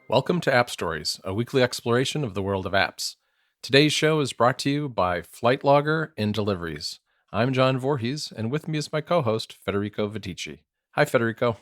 Welcome to App Stories, a weekly exploration of the world of apps. Today's show is brought to you by Flight Logger and Deliveries. I'm John Voorhees, and with me is my co-host, Federico Vitici. Hi, Federico.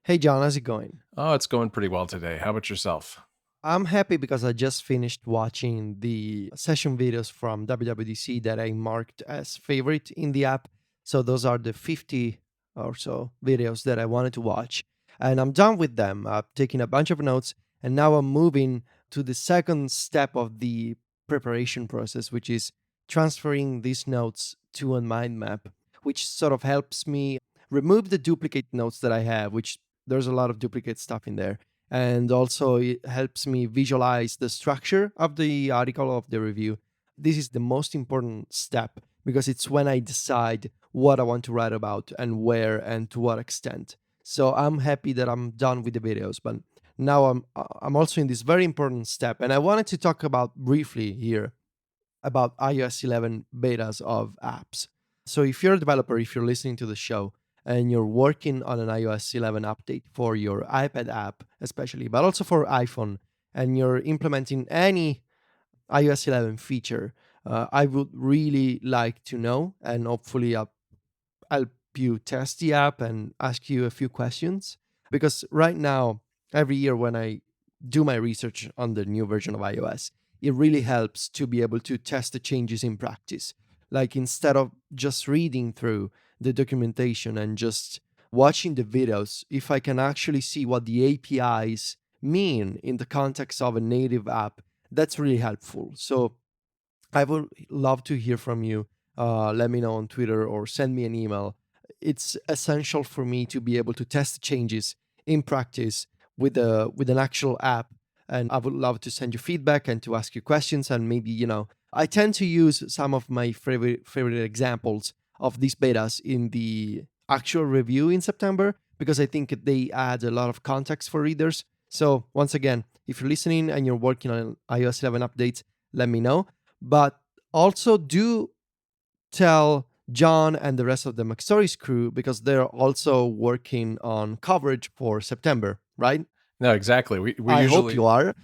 Hey John, how's it going? Oh, it's going pretty well today. How about yourself? I'm happy because I just finished watching the session videos from WWDC that I marked as favorite in the app. So those are the 50 or so videos that I wanted to watch. And I'm done with them. I've taken a bunch of notes and now I'm moving to the second step of the preparation process, which is transferring these notes to a mind map, which sort of helps me remove the duplicate notes that I have, which there's a lot of duplicate stuff in there, and also it helps me visualize the structure of the article of the review. This is the most important step because it's when I decide what I want to write about and where and to what extent. So I'm happy that I'm done with the videos, but now I'm also in this very important step, and I wanted to talk about briefly here about iOS 11 betas of apps. So if you're a developer, if you're listening to the show and you're working on an iOS 11 update for your iPad app, especially, but also for iPhone, and you're implementing any iOS 11 feature, I would really like to know, and hopefully I'll help you test the app and ask you a few questions. Because right now, every year when I do my research on the new version of iOS, it really helps to be able to test the changes in practice. Like instead of just reading through the documentation and just watching the videos, if I can actually see what the APIs mean in the context of a native app, that's really helpful. So I would love to hear from you. Let me know on Twitter or send me an email. It's essential for me to be able to test changes in practice with an actual app, and I would love to send you feedback and to ask you questions. And maybe I tend to use some of my favorite examples of these betas in the actual review in September because I think they add a lot of context for readers. So once again, if you're listening and you're working on iOS 11 updates, let me know, but also do tell John and the rest of the McStories crew because they're also working on coverage for September, right? No, exactly. We I hope usually you are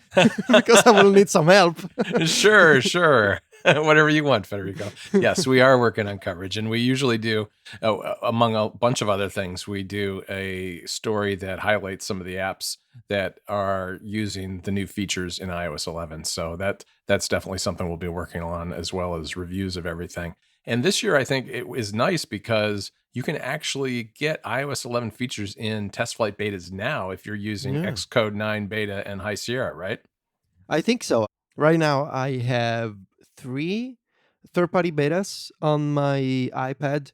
because I will need some help. sure. Whatever you want, Federico. Yes, we are working on coverage, and we usually do, among a bunch of other things, we do a story that highlights some of the apps that are using the new features in iOS 11. So that's definitely something we'll be working on, as well as reviews of everything. And this year, I think it is nice because you can actually get iOS 11 features in test flight betas now if you're using Yeah, Xcode 9 beta and High Sierra, right? I think so. Right now, I have three third party betas on my iPad,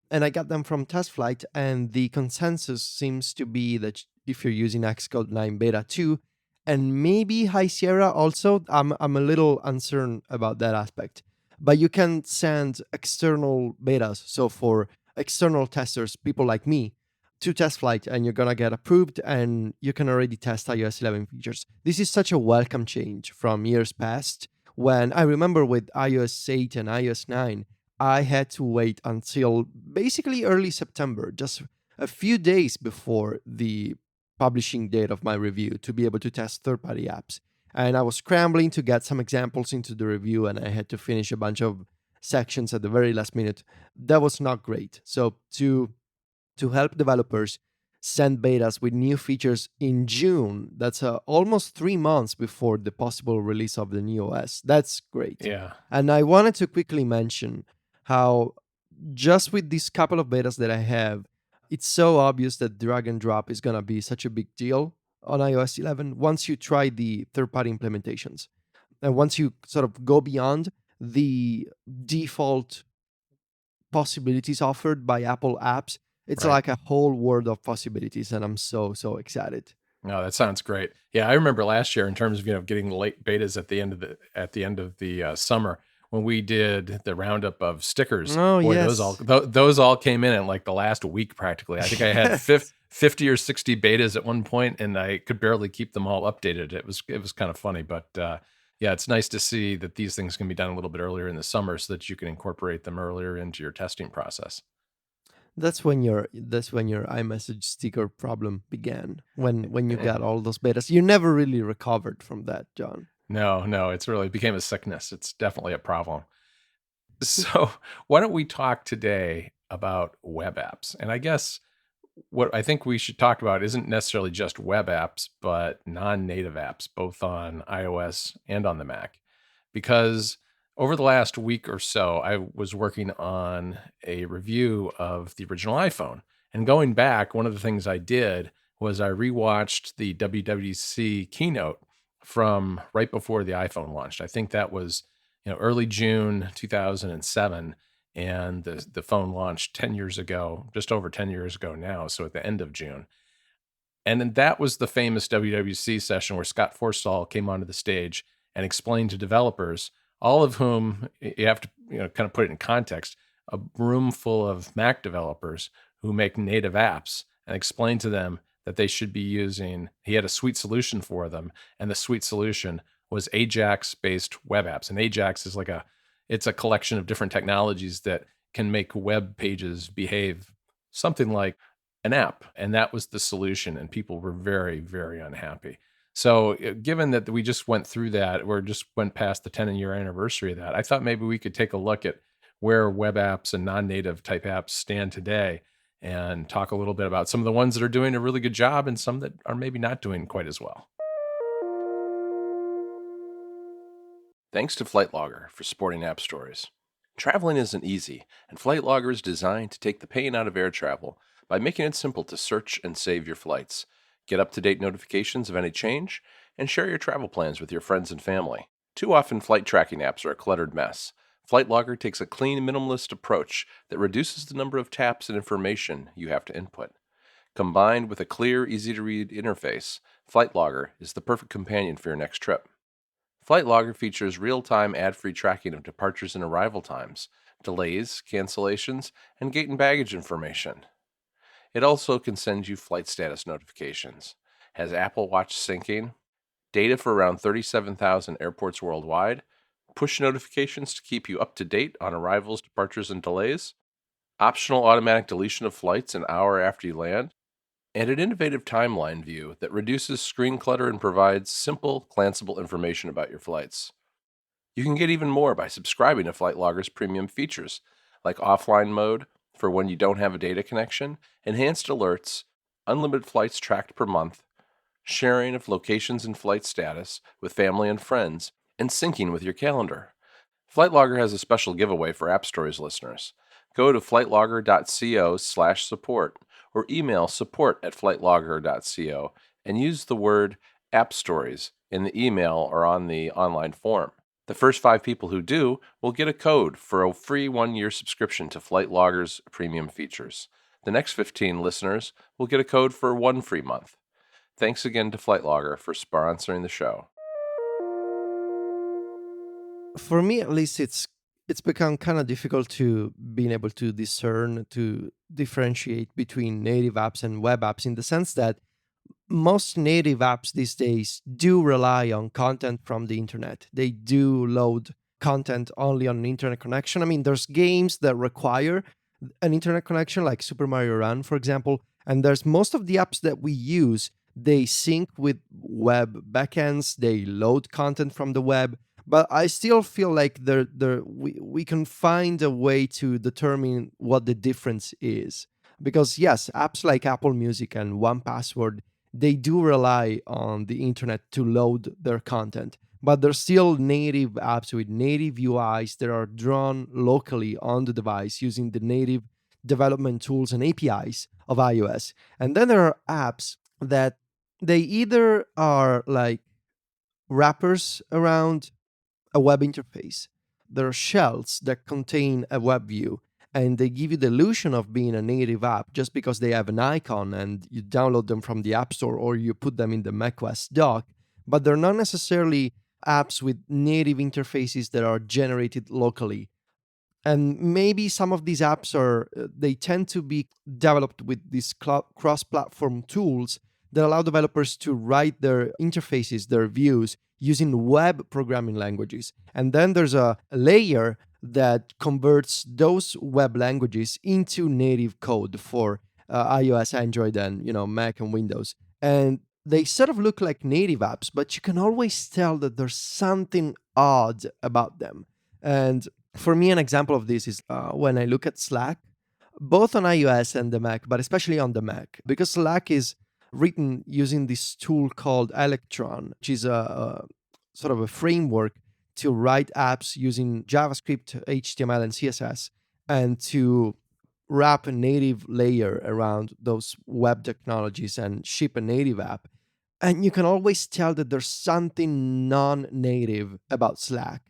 and I got them from Test Flight. And the consensus seems to be that if you're using Xcode 9 Beta 2 and maybe High Sierra also, I'm a little uncertain about that aspect. But you can send external betas. So for external testers, people like me, to Test Flight, and you're gonna get approved, and you can already test iOS 11 features. This is such a welcome change from years past when I remember with iOS 8 and iOS 9, I had to wait until basically early September, just a few days before the publishing date of my review, to be able to test third party apps. And I was scrambling to get some examples into the review, and I had to finish a bunch of sections at the very last minute. That was not great. So, to help developers send betas with new features in June. That's almost 3 months before the possible release of the new OS. That's great. Yeah. And I wanted to quickly mention how just with these couple of betas that I have, it's so obvious that drag and drop is going to be such a big deal on iOS 11 once you try the third party implementations. And once you sort of go beyond the default possibilities offered by Apple apps, it's Right. like a whole world of possibilities, and I'm so excited. No, that sounds great. Yeah, I remember last year in terms of getting late betas at the end of the summer when we did the roundup of stickers. Oh Boy, yes, those all came in like the last week practically. I think I had yes. 50 or 60 betas at one point, and I could barely keep them all updated. It was kind of funny, but yeah, it's nice to see that these things can be done a little bit earlier in the summer so that you can incorporate them earlier into your testing process. That's when your iMessage sticker problem began. When you got all those betas, you never really recovered from that, John. No, no, it's really became a sickness. It's definitely a problem. So, why don't we talk today about web apps? And I guess what I think we should talk about isn't necessarily just web apps, but non-native apps, both on iOS and on the Mac. Because over the last week or so, I was working on a review of the original iPhone. And going back, one of the things I did was I rewatched the WWDC keynote from right before the iPhone launched. I think that was, early June 2007, and the phone launched 10 years ago, just over 10 years ago now, so at the end of June. And then that was the famous WWC session where Scott Forstall came onto the stage and explained to developers, all of whom you have to kind of put it in context, a room full of Mac developers who make native apps, and explained to them that they should be using, he had a sweet solution for them, and the sweet solution was Ajax based web apps. And Ajax is it's a collection of different technologies that can make web pages behave something like an app. And that was the solution. And people were very, very unhappy. So, given that we just went through that, or just went past the 10-year anniversary of that, I thought maybe we could take a look at where web apps and non native type apps stand today and talk a little bit about some of the ones that are doing a really good job and some that are maybe not doing quite as well. Thanks to Flight Logger for supporting App Stories. Traveling isn't easy, and Flight Logger is designed to take the pain out of air travel by making it simple to search and save your flights, get up-to-date notifications of any change, and share your travel plans with your friends and family. Too often, flight tracking apps are a cluttered mess. Flight Logger takes a clean, minimalist approach that reduces the number of taps and information you have to input. Combined with a clear, easy-to-read interface, Flight Logger is the perfect companion for your next trip. Flight Logger features real-time ad-free tracking of departures and arrival times, delays, cancellations, and gate and baggage information. It also can send you flight status notifications, has Apple Watch syncing, data for around 37,000 airports worldwide, push notifications to keep you up to date on arrivals, departures, and delays, optional automatic deletion of flights an hour after you land, and an innovative timeline view that reduces screen clutter and provides simple, glanceable information about your flights. You can get even more by subscribing to Flight Logger's premium features, like offline mode for when you don't have a data connection, enhanced alerts, unlimited flights tracked per month, sharing of locations and flight status with family and friends, and syncing with your calendar. Flight Logger has a special giveaway for App Stories listeners. Go to flightlogger.co/support or email support@flightlogger.co and use the word App Stories in the email or on the online form. The first 5 people who do will get a code for a free 1-year subscription to Flight Logger's premium features. The next 15 listeners will get a code for 1 free month. Thanks again to Flight Logger for sponsoring the show. For me at least, it's become kind of difficult to being able to discern, to differentiate between native apps and web apps, in the sense that most native apps these days do rely on content from the internet. They do load content only on an internet connection. I mean, there's games that require an internet connection, like Super Mario Run, for example. And there's most of the apps that we use, they sync with web backends, they load content from the web. But I still feel like we can find a way to determine what the difference is. Because yes, apps like Apple Music and 1Password, they do rely on the internet to load their content, but they're still native apps with native UIs that are drawn locally on the device using the native development tools and APIs of iOS. And then there are apps that they either are like wrappers around a web interface. There are shells that contain a web view, and they give you the illusion of being a native app just because they have an icon and you download them from the App Store or you put them in the macOS dock, but they're not necessarily apps with native interfaces that are generated locally. And maybe some of these apps they tend to be developed with these cross-platform tools that allow developers to write their interfaces, their views, using web programming languages. And then there's a layer that converts those web languages into native code for iOS, Android, and Mac and Windows. And they sort of look like native apps, but you can always tell that there's something odd about them. And for me, an example of this is when I look at Slack, both on iOS and the Mac, but especially on the Mac, because Slack is written using this tool called Electron, which is a sort of a framework to write apps using JavaScript, HTML, and CSS, and to wrap a native layer around those web technologies and ship a native app. And you can always tell that there's something non-native about Slack,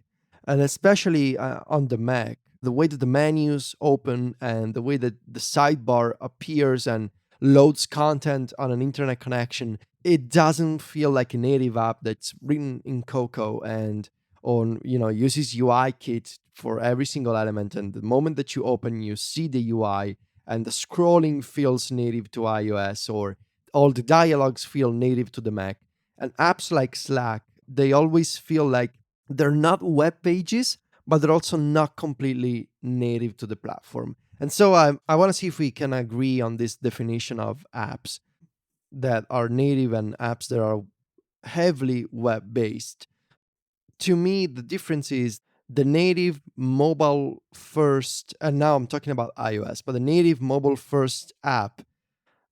and especially on the Mac, the way that the menus open and the way that the sidebar appears and loads content on an internet connection, it doesn't feel like a native app that's written in Cocoa and on uses UI kit for every single element. And the moment that you open, you see the UI, and the scrolling feels native to iOS, or all the dialogues feel native to the Mac. And apps like Slack, they always feel like they're not web pages, but they're also not completely native to the platform. And so I want to see if we can agree on this definition of apps that are native and apps that are heavily web based. To me, the difference is the native mobile first, and now I'm talking about iOS, but the native mobile first app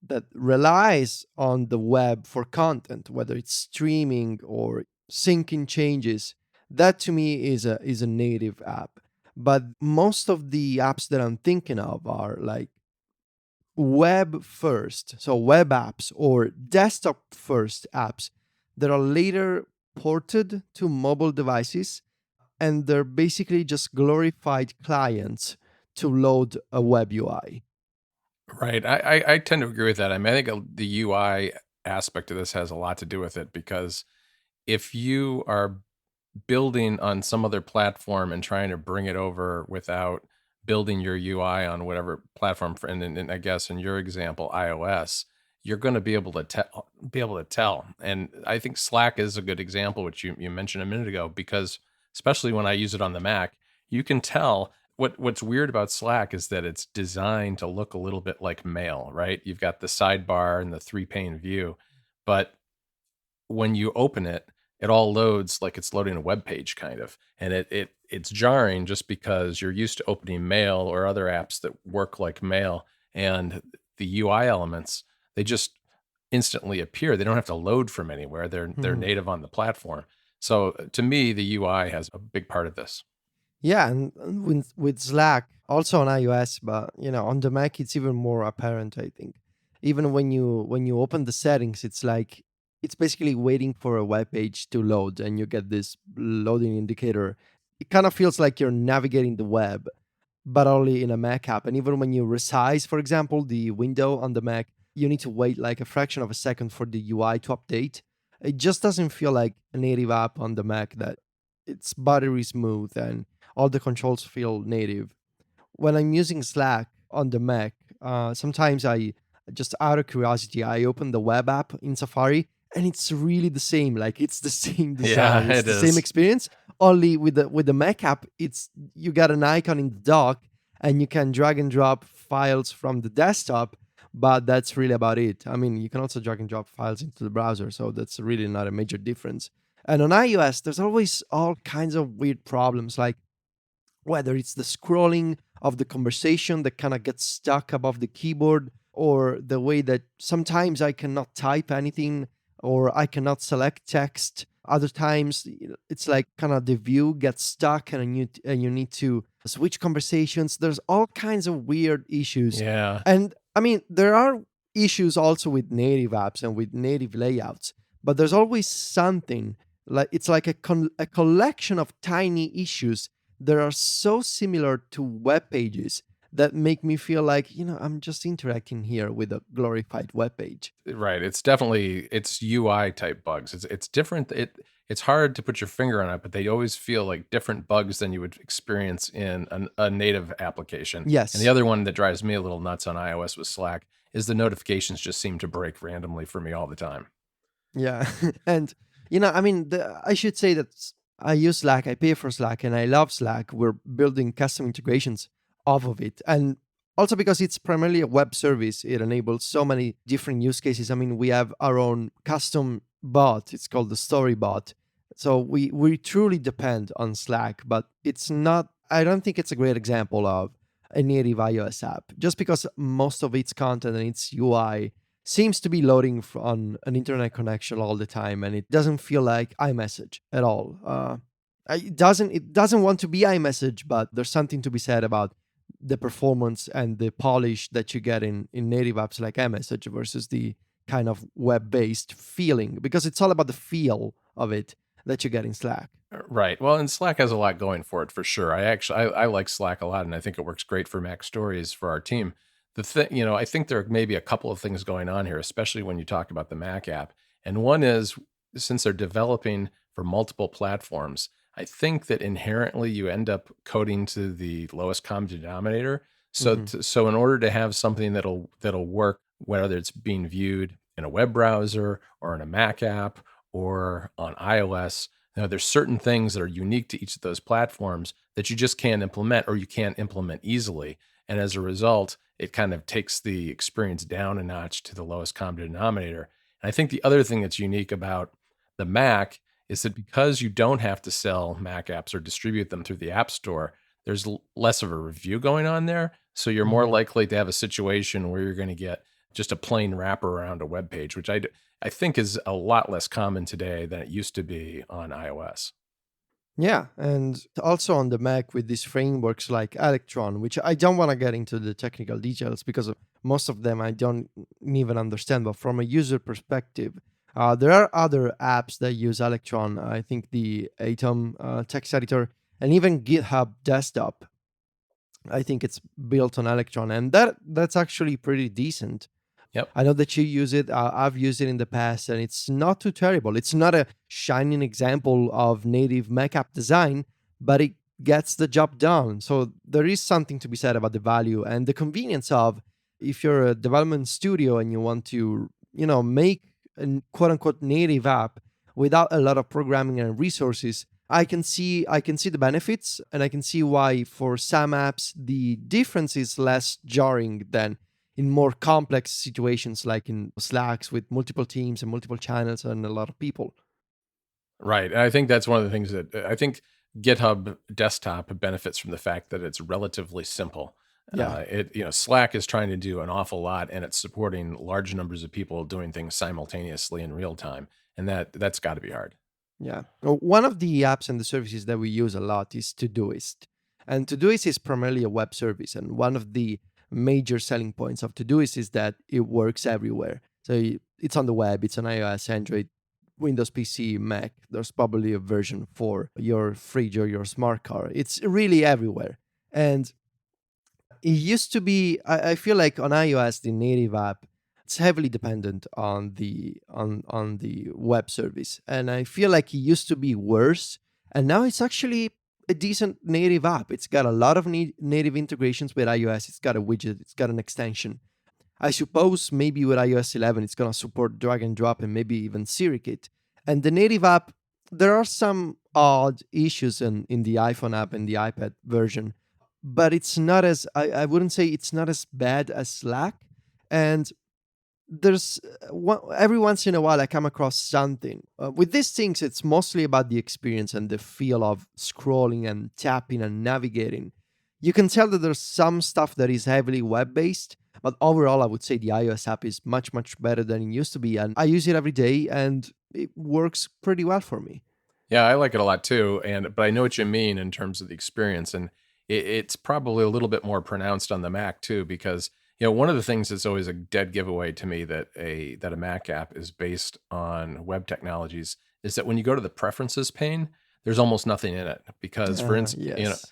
that relies on the web for content, whether it's streaming or syncing changes, that to me is a native app. But most of the apps that I'm thinking of are like web first, so web apps or desktop first apps that are later ported to mobile devices, and they're basically just glorified clients to load a web UI. Right. I tend to agree with that. I mean, I think the UI aspect of this has a lot to do with it because if you are building on some other platform and trying to bring it over without building your UI on whatever platform, and I guess in your example, iOS, you're going to be able to tell. And I think Slack is a good example, which you mentioned a minute ago, because especially when I use it on the Mac, you can tell. What's weird about Slack is that it's designed to look a little bit like Mail, right? You've got the sidebar and the three pane view, but when you open it, it all loads like it's loading a web page kind of. And it's jarring just because you're used to opening Mail or other apps that work like Mail, and the UI elements, they just instantly appear. They don't have to load from anywhere. They're Mhm. native on the platform. So to me, the UI has a big part of this. Yeah, and with Slack, also on iOS, but on the Mac, it's even more apparent. I think, even when you open the settings, it's like it's basically waiting for a web page to load, and you get this loading indicator. It kind of feels like you're navigating the web, but only in a Mac app. And even when you resize, for example, the window on the Mac, you need to wait like a fraction of a second for the UI to update. It just doesn't feel like a native app on the Mac that it's buttery smooth and all the controls feel native. When I'm using Slack on the Mac, sometimes I just out of curiosity, I open the web app in Safari, and it's really the same. Like it's the same design, Yeah, it's it the same is. experience. Only with the Mac app, it's you got an icon in the dock, and you can drag and drop files from the desktop. But that's really about it. I mean, you can also drag and drop files into the browser, so that's really not a major difference. And on iOS, there's always all kinds of weird problems, like whether it's the scrolling of the conversation that kind of gets stuck above the keyboard, or the way that sometimes I cannot type anything or I cannot select text. Other times it's like kind of the view gets stuck, and you need to switch conversations. There's all kinds of weird issues. Yeah. And I mean, there are issues also with native apps and with native layouts, but there's always something, like it's like a collection of tiny issues that are so similar to web pages that make me feel like, I'm just interacting here with a glorified web page. Right. It's UI type bugs. It's different. It's hard to put your finger on it, but they always feel like different bugs than you would experience in a native application. And the Yes. other one that drives me a little nuts on iOS with Slack is the notifications just seem to break randomly for me all the time. Yeah. And I mean, I should say that I use Slack, I pay for Slack, and I love Slack. We're building custom integrations off of it. And also because it's primarily a web service, it enables so many different use cases. I mean, we have our own custom bot. It's called the Story Bot. So we truly depend on Slack, but it's not, I don't think it's a great example of a native iOS app, just because most of its content and its UI seems to be loading on an internet connection all the time, and it doesn't feel like iMessage at all. It doesn't want to be iMessage, but there's something to be said about the performance and the polish that you get in native apps like iMessage versus the kind of web-based feeling, because it's all about the feel of it that you get in Slack. Right. Well, and Slack has a lot going for it for sure. I like Slack a lot, and I think it works great for Mac Stories for our team. The thing, I think there may be a couple of things going on here, especially when you talk about the Mac app. And one is, since they're developing for multiple platforms, I think that inherently you end up coding to the lowest common denominator. So, Hmm. so in order to have something that'll work, whether it's being viewed in a web browser or in a Mac app or on iOS, there's certain things that are unique to each of those platforms that you just can't implement or you can't implement easily. And as a result, it kind of takes the experience down a notch to the lowest common denominator. And I think the other thing that's unique about the Mac is that because you don't have to sell Mac apps or distribute them through the App Store, there's less of a review going on there. So you're more Hmm. likely to have a situation where you're going to get just a plain wrapper around a web page, which I think is a lot less common today than it used to be on iOS. Yeah, and also on the Mac with these frameworks like Electron, which I don't want to get into the technical details because most of them I don't even understand. But from a user perspective, there are other apps that use Electron. I think the Atom text editor and even GitHub Desktop. I think it's built on Electron, and that's actually pretty decent. Yep. I know that you use it. I've used it in the past, and it's not too terrible. It's not a shining example of native Mac app design, but it gets the job done. So there is something to be said about the value and the convenience of, if you're a development studio and you want to, make a quote unquote native app without a lot of programming and resources. I can see the benefits, and I can see why for some apps the difference is less jarring than in more complex situations like in Slacks with multiple teams and multiple channels and a lot of people. Right. And I think that's one of the things that I think GitHub Desktop benefits from the fact that it's relatively simple. Yeah. Slack is trying to do an awful lot, and it's supporting large numbers of people doing things simultaneously in real time, and that's got to be hard. Yeah. One of the apps and the services that we use a lot is Todoist. And Todoist is primarily a web service. And one of the major selling points of Todoist is that it works everywhere. So it's on the web, it's on iOS, Android, Windows PC, Mac. There's probably a version for your fridge or your smart car. It's really everywhere. And it used to be, I feel like on iOS, the native app, it's heavily dependent on the web service, and I feel like it used to be worse, and now it's actually a decent native app. It's got a lot of native integrations with iOS. It's got a widget, it's got an extension. I suppose maybe with iOS 11 it's going to support drag and drop and maybe even SiriKit. And the native app, there are some odd issues in the iPhone app and the iPad version, but it's not as, I wouldn't say it's not as bad as Slack. And there's every once in a while I come across something. With these things, it's mostly about the experience and the feel of scrolling and tapping and navigating. You can tell that there's some stuff that is heavily web based, but overall, I would say the iOS app is much, much better than it used to be. And I use it every day and it works pretty well for me. Yeah, I like it a lot too, but I know what you mean in terms of the experience, and it's probably a little bit more pronounced on the Mac too, because one of the things that's always a dead giveaway to me that a Mac app is based on web technologies is that when you go to the preferences pane, there's almost nothing in it because, for instance, Yes.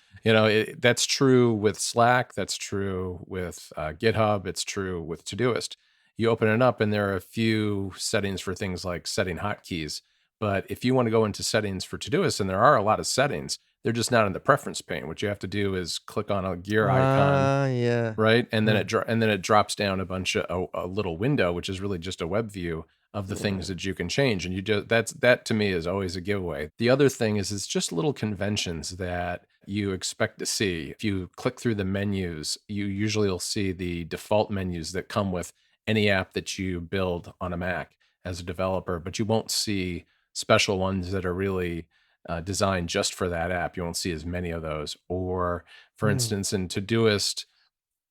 that's true with Slack, that's true with GitHub, it's true with Todoist. You open it up, and there are a few settings for things like setting hotkeys, but if you want to go into settings for Todoist, and there are a lot of settings, they're just not in the preference pane. What you have to do is click on a gear icon, Yeah. right? And then Yeah. it drops down a bunch of a little window, which is really just a web view of the things Yeah. that you can change. And that to me is always a giveaway. The other thing is it's just little conventions that you expect to see. If you click through the menus, you usually will see the default menus that come with any app that you build on a Mac as a developer, but you won't see special ones that are really designed just for that app. You won't see as many of those. Or, for Mm, instance, in Todoist,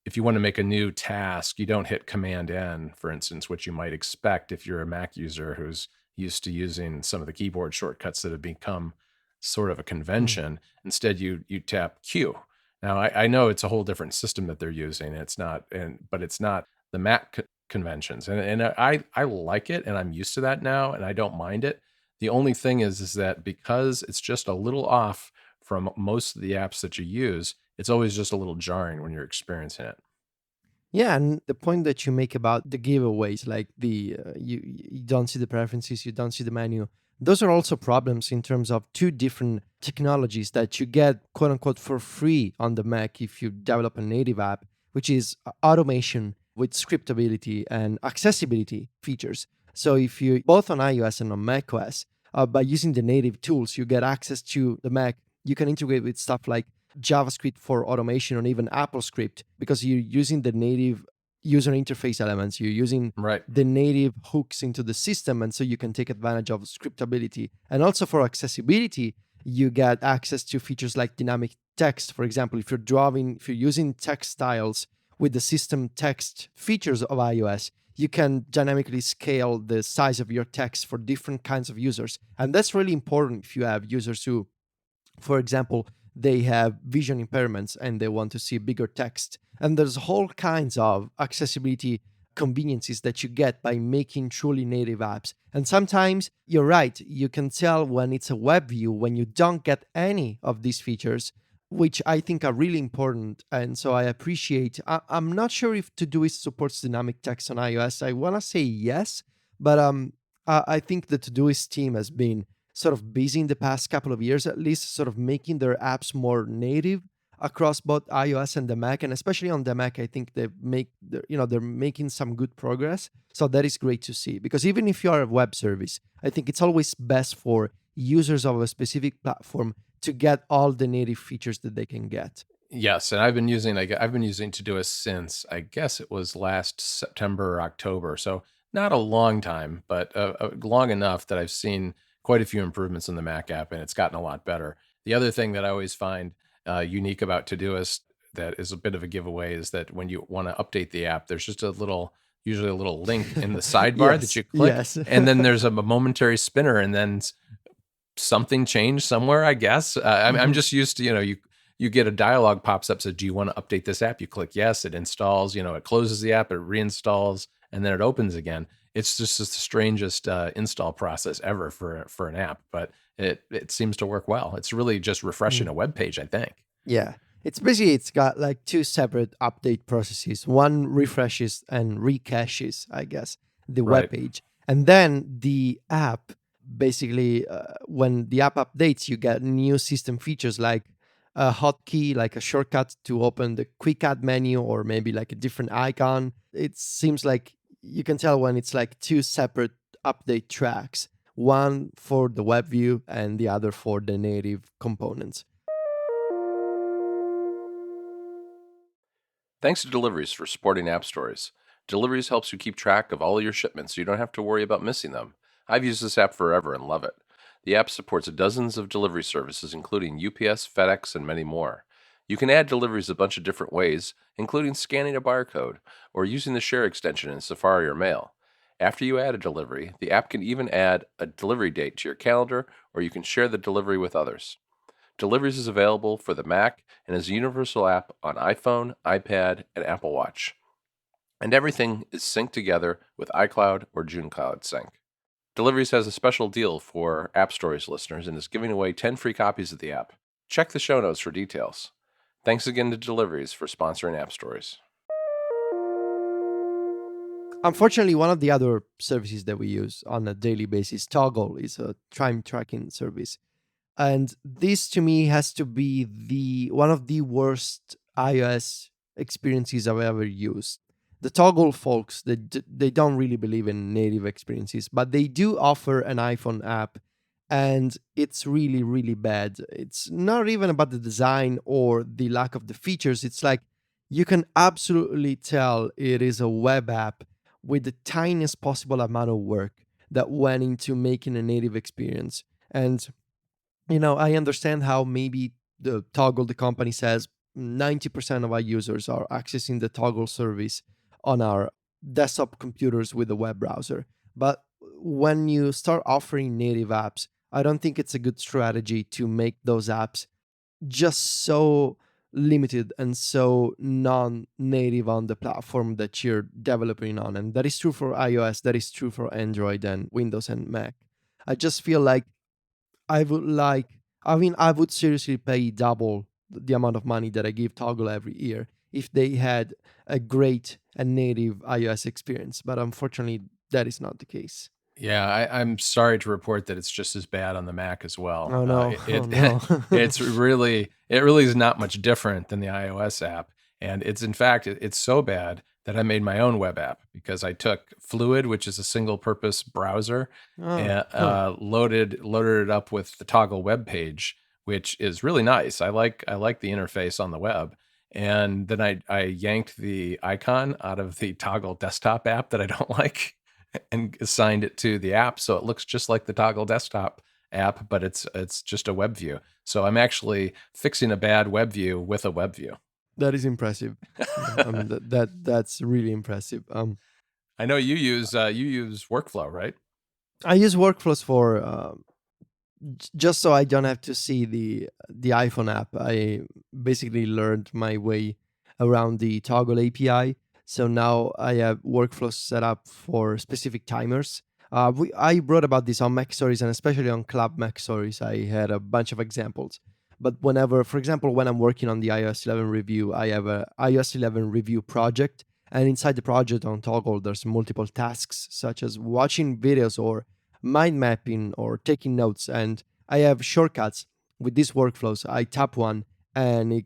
if you want to make a new task, you don't hit Command N, for instance, which you might expect if you're a Mac user who's used to using some of the keyboard shortcuts that have become sort of a mm. convention. Instead, you tap Q. Now, I know it's a whole different system that they're using. It's not, but it's not the Mac conventions, and I like it, and I'm used to that now, and I don't mind it. The only thing is that because it's just a little off from most of the apps that you use, it's always just a little jarring when you're experiencing it. Yeah, and the point that you make about the giveaways, like you don't see the preferences, you don't see the menu. Those are also problems in terms of two different technologies that you get quote unquote for free on the Mac if you develop a native app, which is automation with scriptability and accessibility features. So if you both on iOS and on macOS, by using the native tools, you get access to the Mac. You can integrate with stuff like JavaScript for automation or even AppleScript because you're using the native user interface elements. You're using Right. the native hooks into the system, and so you can take advantage of scriptability. And also for accessibility, you get access to features like dynamic text. For example, if you're using text styles with the system text features of iOS, you can dynamically scale the size of your text for different kinds of users. And that's really important if you have users who, for example, they have vision impairments and they want to see bigger text. And there's whole kinds of accessibility conveniences that you get by making truly native apps. And sometimes you're right, you can tell when it's a web view when you don't get any of these features, which I think are really important. And so I appreciate. I'm not sure if Todoist supports dynamic text on iOS. I want to say yes, but I think the Todoist team has been sort of busy in the past couple of years, at least, sort of making their apps more native across both iOS and the Mac, and especially on the Mac, I think they're making some good progress. So that is great to see because even if you are a web service, I think it's always best for users of a specific platform to get all the native features that they can get. Yes, and I've been using Todoist since I guess it was last September or October. So not a long time, but long enough that I've seen quite a few improvements in the Mac app, and it's gotten a lot better. The other thing that I always find unique about Todoist that is a bit of a giveaway is that when you want to update the app, there's just usually a little link in the sidebar that Yes, you click, yes. and then there's a momentary spinner, and then something changed somewhere, I guess. I'm Mhm. just used to, you get a dialog pops up, says, "Do you want to update this app?" You click yes, it installs, it closes the app, it reinstalls, and then it opens again. It's just the strangest install process ever for an app, but it seems to work well. It's really just refreshing Mm. a web page, I think. Yeah. It's got like two separate update processes. One refreshes and recaches, I guess, the web Right. page. And then the app basically, when the app updates, you get new system features like a hotkey, like a shortcut to open the quick add menu, or maybe like a different icon. It seems like you can tell when it's like two separate update tracks, one for the web view and the other for the native components. Thanks to Deliveries for supporting App Stories. Deliveries helps you keep track of all your shipments so you don't have to worry about missing them. I've used this app forever and love it. The app supports dozens of delivery services, including UPS, FedEx, and many more. You can add deliveries a bunch of different ways, including scanning a barcode or using the share extension in Safari or Mail. After you add a delivery, the app can even add a delivery date to your calendar, or you can share the delivery with others. Deliveries is available for the Mac and is a universal app on iPhone, iPad, and Apple Watch. And everything is synced together with iCloud or JuneCloud Sync. Deliveries has a special deal for App Stories listeners and is giving away 10 free copies of the app. Check the show notes for details. Thanks again to Deliveries for sponsoring App Stories. Unfortunately, one of the other services that we use on a daily basis, Toggle, is a time tracking service. And this to me has to be the one of the worst iOS experiences I've ever used. the Toggle folks, they don't really believe in native experiences, but they do offer an iPhone app, and it's really, really bad. It's not even about the design or the lack of the features. It's like you can absolutely tell it is a web app with the tiniest possible amount of work that went into making a native experience. And I understand how maybe the Toggle, the company says 90% of our users are accessing the Toggle service on our desktop computers with a web browser. But when you start offering native apps, I don't think it's a good strategy to make those apps just so limited and so non-native on the platform that you're developing on. And that is true for iOS, that is true for Android and Windows and Mac. I just feel like I would like, I mean, I would seriously pay double the amount of money that I give Toggle every year if they had a great and native iOS experience. But unfortunately, that is not the case. Yeah, I'm sorry to report that it's just as bad on the Mac as well. Oh no, oh It no. it really is not much different than the iOS app, and it's in fact it's so bad that I made my own web app because I took Fluid, which is a single-purpose browser, Oh, and huh. loaded it up with the Toggle web page, which is really nice. I like the interface on the web. And then I yanked the icon out of the Toggle desktop app that I don't like and assigned it to the app, so it looks just like the Toggle desktop app, but it's just a web view. So I'm actually fixing a bad web view with a web view. That is impressive. I mean, that's really impressive. I know you use workflow, right? I use workflows for just so I don't have to see the iPhone app. I basically learned my way around the Toggle API. So now I have workflows set up for specific timers. I wrote about this on Mac Stories and especially on Club Mac Stories. I had a bunch of examples. But whenever, for example, when I'm working on the iOS 11 review, I have a iOS 11 review project. And inside the project on Toggle, there's multiple tasks such as watching videos or mind mapping or taking notes. And I have shortcuts with these workflows. I tap one, and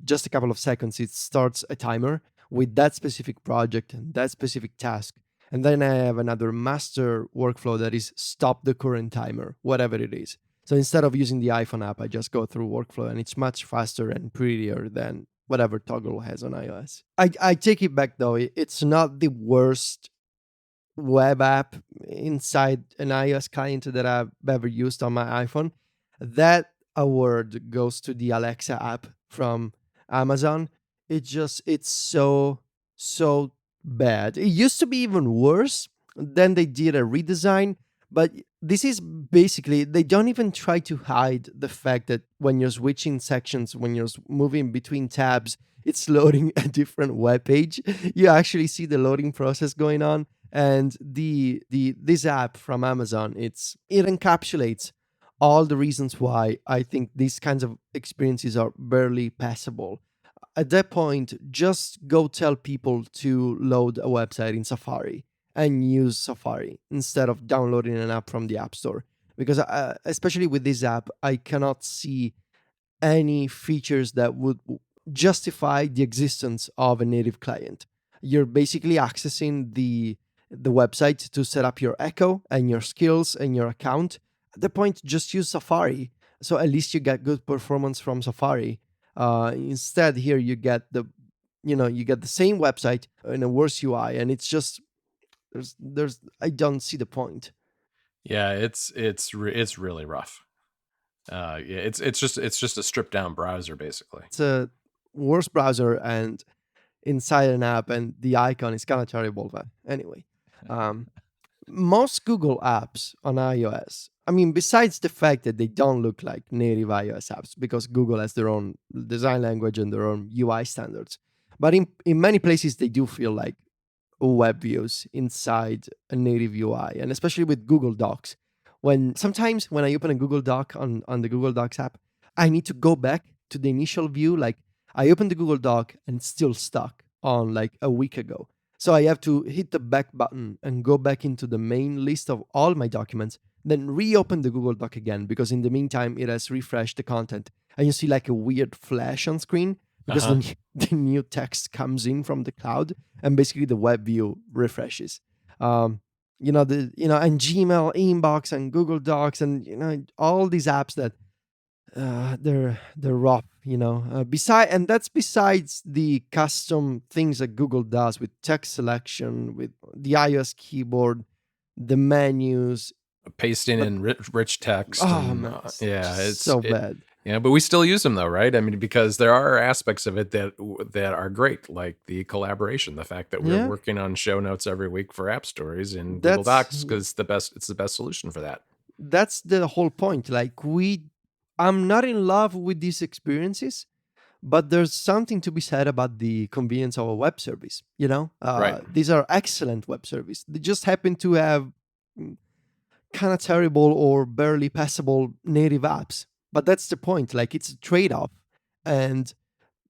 just a couple of seconds, it starts a timer with that specific project and that specific task. And then I have another master workflow that is stop the current timer, whatever it is. So instead of using the iPhone app, I just go through workflow, and it's much faster and prettier than whatever Toggle has on iOS. I take it back though, it's not the worst web app inside an iOS client that I've ever used on my iPhone. That award goes to the Alexa app from Amazon. It's so bad. It used to be even worse. Then they did a redesign, but this is basically, they don't even try to hide the fact that when you're switching sections, when you're moving between tabs, it's loading a different web page. You actually see the loading process going on. And the this app from Amazon, it encapsulates all the reasons why I think these kinds of experiences are barely passable. At that point, just go tell people to load a website in Safari and use Safari instead of downloading an app from the App Store. Because especially with this app, I cannot see any features that would justify the existence of a native client. You're basically accessing the website to set up your Echo and your skills and your account. At the point, just use Safari. So at least you get good performance from Safari. Instead, here you get the same website in a worse UI, and it's just there's I don't see the point. Yeah, it's really rough. Yeah, it's just a stripped down browser basically. It's a worse browser and inside an app, and the icon is kind of terrible. But anyway, um, most Google apps on iOS, I mean, besides the fact that they don't look like native iOS apps because Google has their own design language and their own UI standards, but in many places they do feel like web views inside a native UI, and especially with Google Docs. When sometimes when I open a Google Doc on the Google Docs app, I need to go back to the initial view. Like I open the Google Doc and it's still stuck on like a week ago. So I have to hit the back button and go back into the main list of all my documents, then reopen the Google Doc again because in the meantime it has refreshed the content and you see like a weird flash on screen because Uh-huh. the new text comes in from the cloud, and basically the web view refreshes. Um, and Gmail, Inbox, and Google Docs, and all these apps that they're rough. And that's besides the custom things that Google does with text selection, with the iOS keyboard, the menus. Pasting But in rich text oh and man, it's yeah, just so bad. but we still use them though, right? I mean, because there are aspects of it that are great, like the collaboration, the fact that we're Yeah, working on show notes every week for app stories in Google that's Docs because it's the best solution for that. that's the whole point. Like I'm not in love with these experiences, but there's something to be said about the convenience of a web service. Right. These are excellent web service. They just happen to have kind of terrible or barely passable native apps. But that's the point. Like, it's a trade-off. And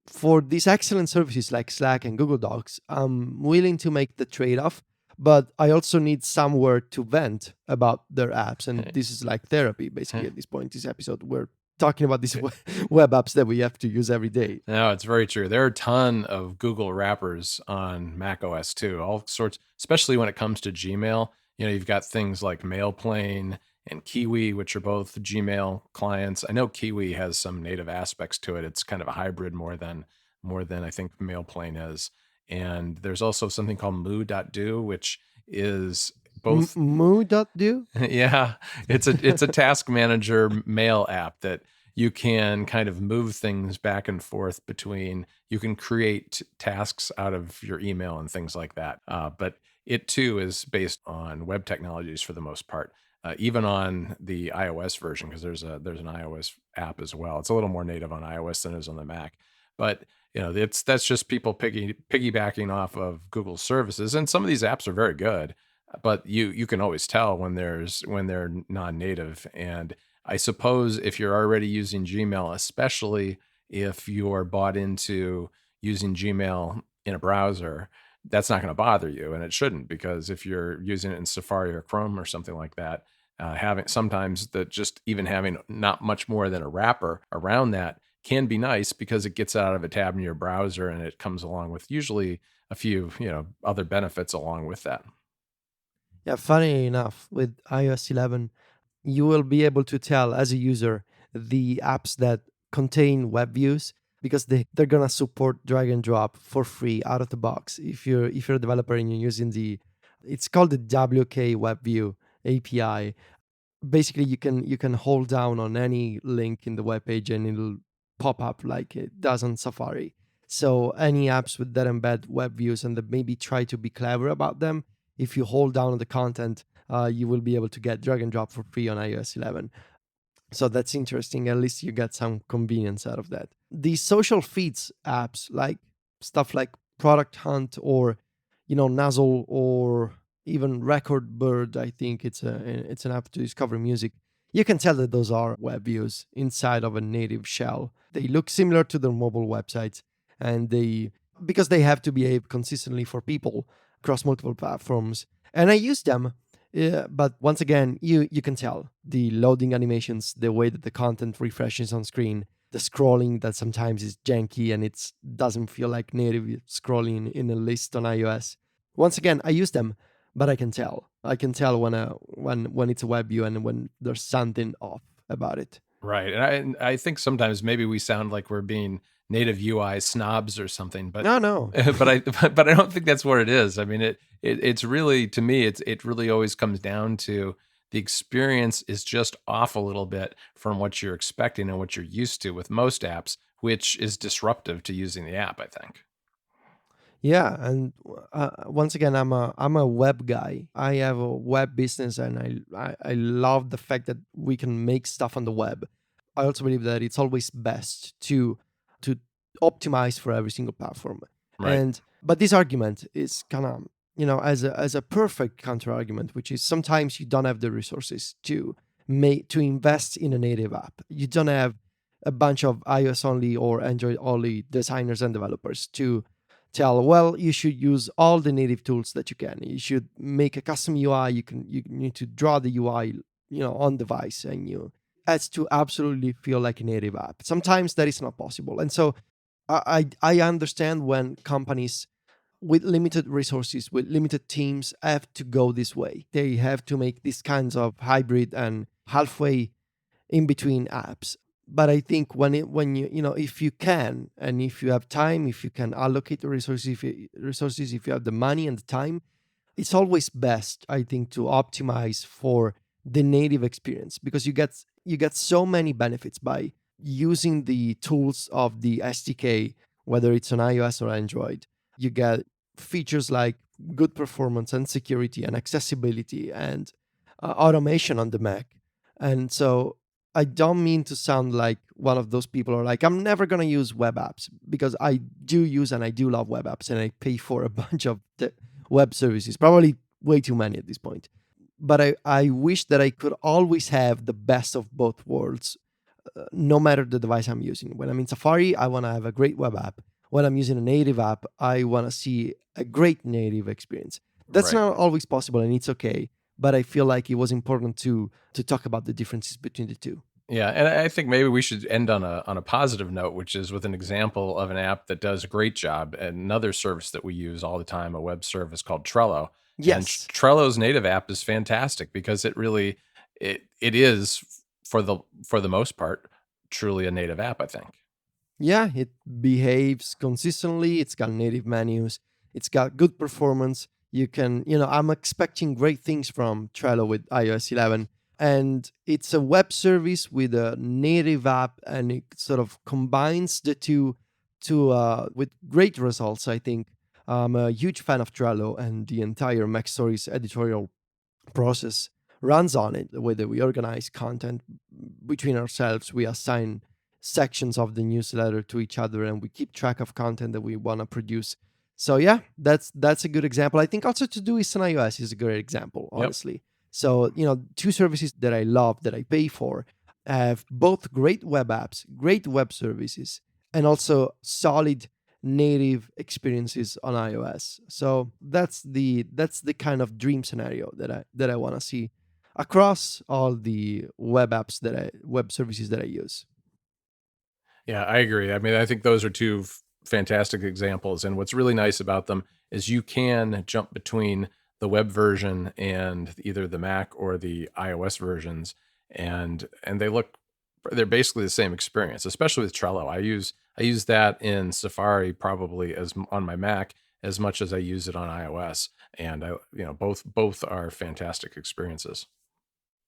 for these excellent services like Slack and Google Docs, I'm willing to make the trade-off, but I also need somewhere to vent about their apps. And this is like therapy, basically, at this point, this episode. We're talking about these web apps that we have to use every day. No, it's very true. There are a ton of Google wrappers on Mac OS too, all sorts, especially when it comes to Gmail. You've got things like Mailplane and Kiwi, which are both Gmail clients. I know Kiwi has some native aspects to it. It's kind of a hybrid more than I think Mailplane is. And there's also something called Moo.do, which is both Moo.do? yeah, it's a task manager mail app that you can kind of move things back and forth between. You can create tasks out of your email and things like that. But it too is based on web technologies for the most part, even on the iOS version, because there's an iOS app as well. It's a little more native on iOS than it is on the Mac, but that's just people piggybacking off of Google services, and some of these apps are very good, but you can always tell when they're non-native. And I suppose if you're already using Gmail, especially if you're bought into using Gmail in a browser, that's not going to bother you, and it shouldn't, because if you're using it in Safari or Chrome or something like that, having sometimes that just even having not much more than a wrapper around that can be nice, because it gets out of a tab in your browser and it comes along with usually a few other benefits along with that. Yeah, funny enough, with iOS 11, you will be able to tell as a user the apps that contain web views, because they're gonna support drag and drop for free out of the box. If you're a developer and you're using it's called the WK Web View API. Basically, you can hold down on any link in the web page and it'll pop up like it does on Safari. So any apps that embed web views and that maybe try to be clever about them, if you hold down on the content, you will be able to get drag and drop for free on iOS 11. So that's interesting. At least you get some convenience out of that. The social feeds apps, like stuff like Product Hunt or Nuzzle or even Record Bird, I think it's an app to discover music. You can tell that those are web views inside of a native shell. They look similar to their mobile websites, and because they have to behave consistently for people across multiple platforms. And I use them, but once again, you can tell the loading animations, the way that the content refreshes on screen, the scrolling that sometimes is janky and it doesn't feel like native scrolling in a list on iOS. Once again, I use them, but I can tell. I can tell when it's a web view and when there's something off about it. Right. And I think sometimes maybe we sound like we're being native UI snobs or something, but No, no. but I don't think that's what it is. I mean, it's really, to me, it really always comes down to the experience is just off a little bit from what you're expecting and what you're used to with most apps, which is disruptive to using the app, I think. Yeah, and once again, I'm a web guy. I have a web business, and I love the fact that we can make stuff on the web. I also believe that it's always best to optimize for every single platform. Right. And but this argument is kind of as a perfect counter argument, which is sometimes you don't have the resources to invest in a native app. You don't have a bunch of iOS only or Android only designers and developers to tell, well, you should use all the native tools that you can. You should make a custom UI. You need to draw the UI on device, and you has to absolutely feel like a native app. Sometimes that is not possible, and so I understand when companies with limited resources, with limited teams, have to go this way. They have to make these kinds of hybrid and halfway in between apps. But I think when you know, if you can, and if you have time, if you can allocate the resources, if you have the money and the time, it's always best, I think, to optimize for the native experience, because you get so many benefits by using the tools of the SDK, whether it's on iOS or Android. You get features like good performance and security and accessibility and automation on the Mac. And so I don't mean to sound like one of those people who are like, I'm never going to use web apps, because I do use and I do love web apps, and I pay for a bunch of web services, probably way too many at this point. But I wish that I could always have the best of both worlds, no matter the device I'm using. When I'm in Safari, I want to have a great web app. When I'm using a native app, I want to see a great native experience. That's Right. not always possible, and it's okay. But I feel like it was important to talk about the differences between the two. Yeah, and I think maybe we should end on a positive note, which is with an example of an app that does a great job. Another service that we use all the time, a web service called Trello, and Yes. Trello's native app is fantastic because it is for the most part truly a native app. I think. Yeah, it behaves consistently. It's got native menus. It's got good performance. I'm expecting great things from Trello with iOS 11. And it's a web service with a native app, and it sort of combines the two with great results, I think. I'm a huge fan of Trello, and the entire Mac Stories editorial process runs on it. The way that we organize content between ourselves, we assign sections of the newsletter to each other, and we keep track of content that we want to produce. So yeah, that's a good example. I think also Todoist and iOS is a great example, Yep. honestly. So two services that I love, that I pay for, have both great web apps, great web services, and also solid native experiences on iOS. So that's the kind of dream scenario that I want to see across all the web services that I use. Yeah, I agree. I mean, I think those are two fantastic examples. And what's really nice about them is you can jump between the web version and either the Mac or the iOS versions, and they're basically the same experience. Especially with Trello, I use that in Safari probably on my Mac as much as I use it on iOS, and both are fantastic experiences.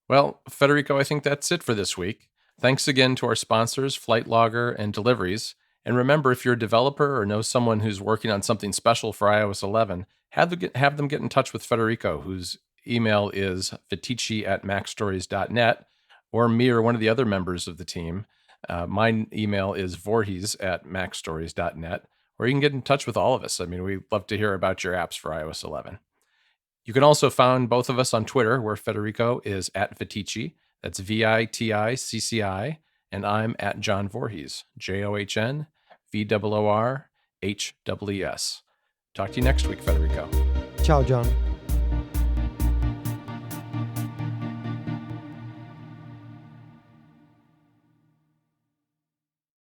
Well, Federico, I think that's it for this week. Thanks again to our sponsors, Flight Logger and Deliveries. And remember, if you're a developer or know someone who's working on something special for iOS 11, have them get in touch with Federico, whose email is fetici@macstories.net, or me or one of the other members of the team. My email is voorhees@macstories.net, or you can get in touch with all of us. I mean, we'd love to hear about your apps for iOS 11. You can also find both of us on Twitter, where Federico is at Vitici. That's VITICCI. And I'm at John Voorhees, JOHN VOORHEES. Talk to you next week, Federico. Ciao, John.